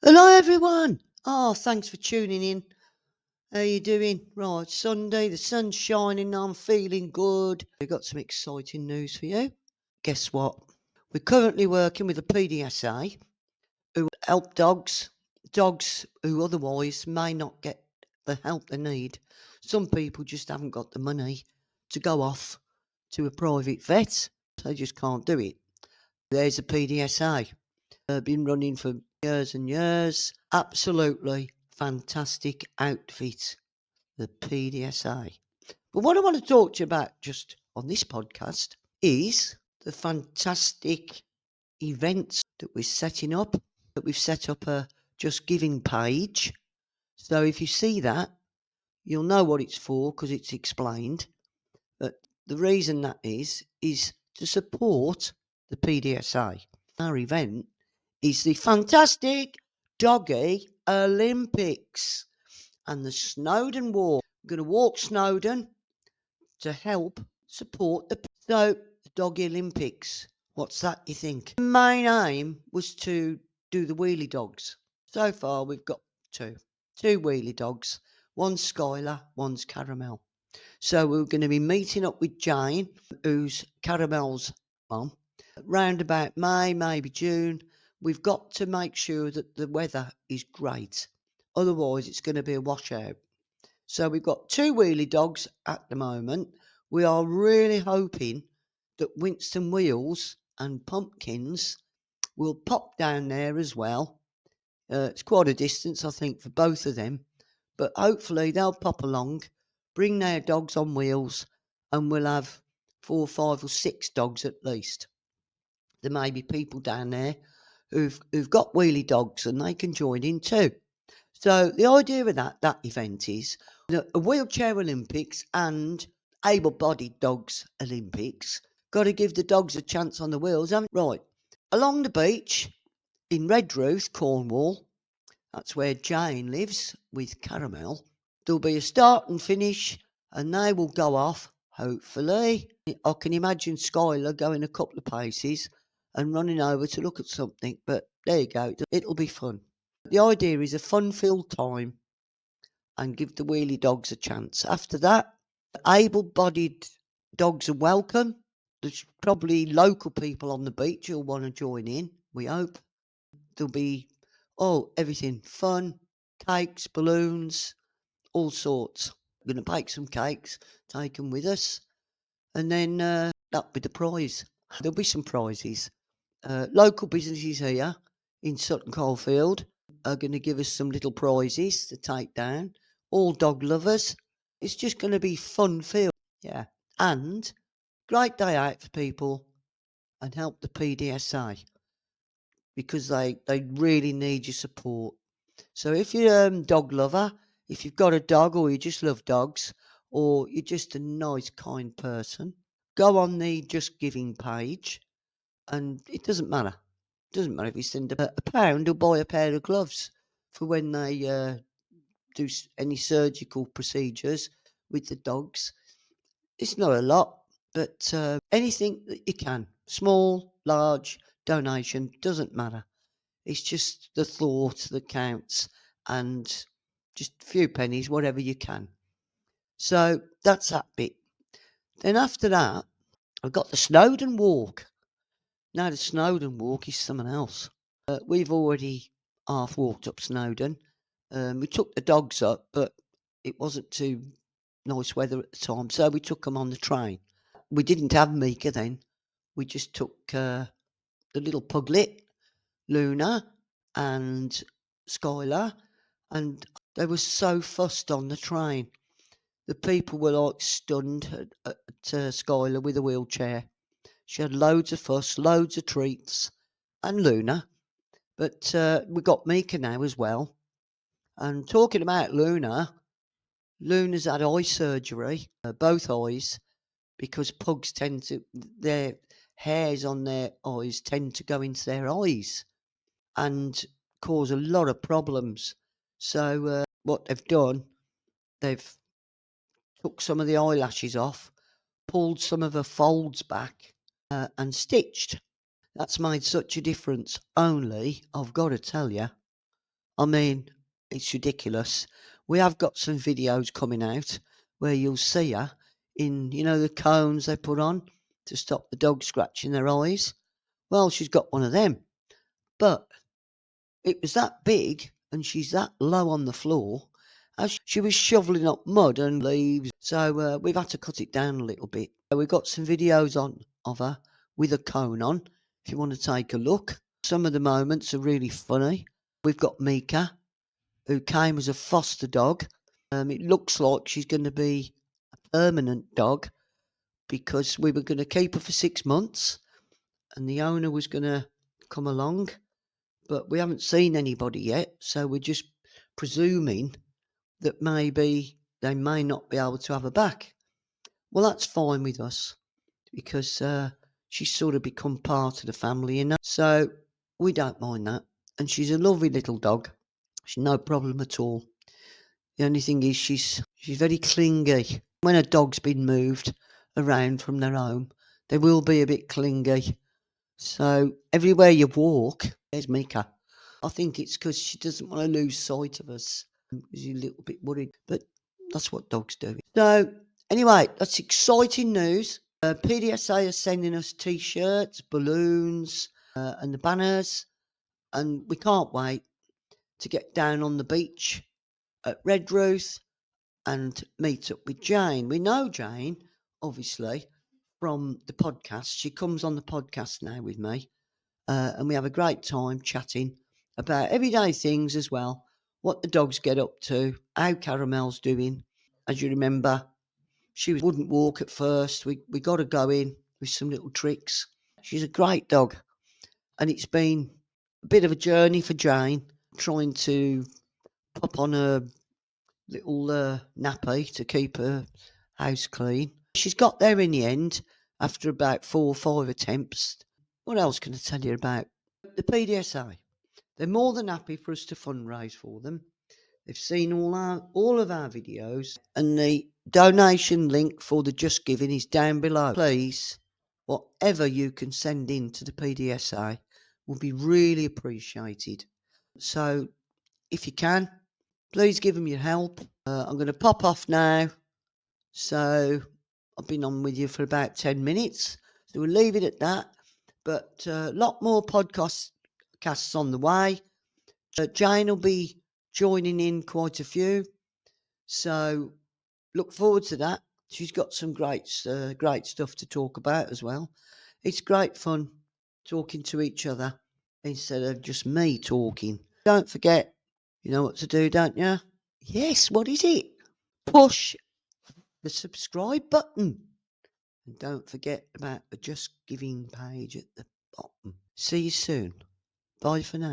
Hello, everyone. Oh, thanks for tuning in. How you doing? Right, Sunday, the sun's shining. I'm feeling good. We've got some exciting news for you. Guess what? We're currently working with a PDSA who help dogs who otherwise may not get the help they need. Some people just haven't got the money to go off to a private vet. They just can't do it. There's a PDSA. Been running for years and years. Absolutely fantastic outfit, the PDSA. But what I want to talk to you about just on this podcast is the fantastic events that we're setting up. That we've set up a Just Giving page. So if you see that, you'll know what it's for because it's explained. But the reason that is to support the PDSA. Our event is the fantastic Doggy Olympics and the Snowdon Walk. We're going to walk Snowdon to help support the Doggy Olympics. What's that, you think? The main aim was to do the wheelie dogs. So far, we've got two wheelie dogs. One's Skyla, one's Caramel. So we're going to be meeting up with Jane, who's Caramel's mum, round about May, maybe June. We've got to make sure that the weather is great. Otherwise, it's going to be a washout. So we've got two wheelie dogs at the moment. We are really hoping that Winston Wheels and Pumpkins will pop down there as well. It's quite a distance, I think, for both of them. But hopefully they'll pop along, bring their dogs on wheels, and we'll have 4, 5 or 6 dogs at least. There may be people down there who've got wheelie dogs and they can join in too. So the idea of that event is a wheelchair Olympics and able-bodied dogs Olympics. Got to give the dogs a chance on the wheels, haven't we? Right. Along the beach in Redruth, Cornwall, that's where Jane lives with Caramel. There'll be a start and finish, and they will go off, hopefully. I can imagine Skylar going a couple of paces and running over to look at something, but there you go. It'll be fun. The idea is a fun-filled time and give the wheelie dogs a chance. After that, able-bodied dogs are welcome. There's probably local people on the beach who'll want to join in, we hope. There'll be, everything fun, cakes, balloons, all sorts. We're going to bake some cakes, take them with us, and then that'll be the prize. There'll be some prizes. Local businesses here in Sutton Coldfield are going to give us some little prizes to take down. All dog lovers. It's just going to be fun filled. Yeah. And great day out for people and help the PDSA because they really need your support. So if you're a dog lover, if you've got a dog or you just love dogs or you're just a nice, kind person, go on the Just Giving page and it doesn't matter. It doesn't matter if you send a pound or buy a pair of gloves for when they do any surgical procedures with the dogs. It's not a lot, but anything that you can, small, large, donation, doesn't matter. It's just the thought that counts and just a few pennies, whatever you can. So that's that bit. Then after that, I've got the Snowdon Walk. Now, the Snowdon Walk is something else. We've already half walked up Snowdon. We took the dogs up, but it wasn't too nice weather at the time, so we took them on the train. We didn't have Mika then. We just took the little puglet, Luna, and Skylar, and they were so fussed on the train. The people were like stunned at Skylar with a wheelchair. She had loads of fuss, loads of treats, and Luna. But we got Mika now as well. And talking about Luna's had eye surgery, both eyes, because pugs their hairs on their eyes tend to go into their eyes and cause a lot of problems. So what they've done, they've took some of the eyelashes off, pulled some of her folds back, and stitched. That's made such a difference. Only, I've got to tell you, I mean, it's ridiculous. We have got some videos coming out where you'll see her in, the cones they put on to stop the dog scratching their eyes. Well, she's got one of them, but it was that big and she's that low on the floor. As she was shoveling up mud and leaves, so we've had to cut it down a little bit. So we've got some videos on of her with a cone on. If you want to take a look, some of the moments are really funny. We've got Mika, who came as a foster dog. It looks like she's going to be a permanent dog because we were going to keep her for 6 months and the owner was going to come along, but we haven't seen anybody yet, so we're just presuming that maybe they may not be able to have her back. Well, that's fine with us because she's sort of become part of the family, so we don't mind that. And she's a lovely little dog. She's no problem at all. The only thing is she's very clingy. When a dog's been moved around from their home, they will be a bit clingy. So everywhere you walk, there's Mika. I think it's because she doesn't want to lose sight of us. She's a little bit worried, but that's what dogs do. So anyway, that's exciting news. PDSA are sending us T-shirts, balloons, and the banners, and we can't wait to get down on the beach at Red Ruth and meet up with Jane. We know Jane, obviously, from the podcast. She comes on the podcast now with me, and we have a great time chatting about everyday things as well, what the dogs get up to, how Caramel's doing. As you remember, she wouldn't walk at first. We got her going with some little tricks. She's a great dog, and it's been a bit of a journey for Jane trying to pop on a little nappy to keep her house clean. She's got there in the end after about 4 or 5 attempts. What else can I tell you about the PDSA? They're more than happy for us to fundraise for them. They've seen all of our videos, and the donation link for the Just Giving is down below. Please, whatever you can send in to the PDSA will be really appreciated. So if you can, please give them your help. I'm going to pop off now. So I've been on with you for about 10 minutes. So we'll leave it at that. But a lot more podcasts on the way. Jane will be joining in quite a few. So look forward to that. She's got some great stuff to talk about as well. It's great fun talking to each other instead of just me talking. Don't forget, you know what to do, don't you? Yes, what is it? Push the subscribe button. And don't forget about the Just Giving page at the bottom. See you soon. Bye for now.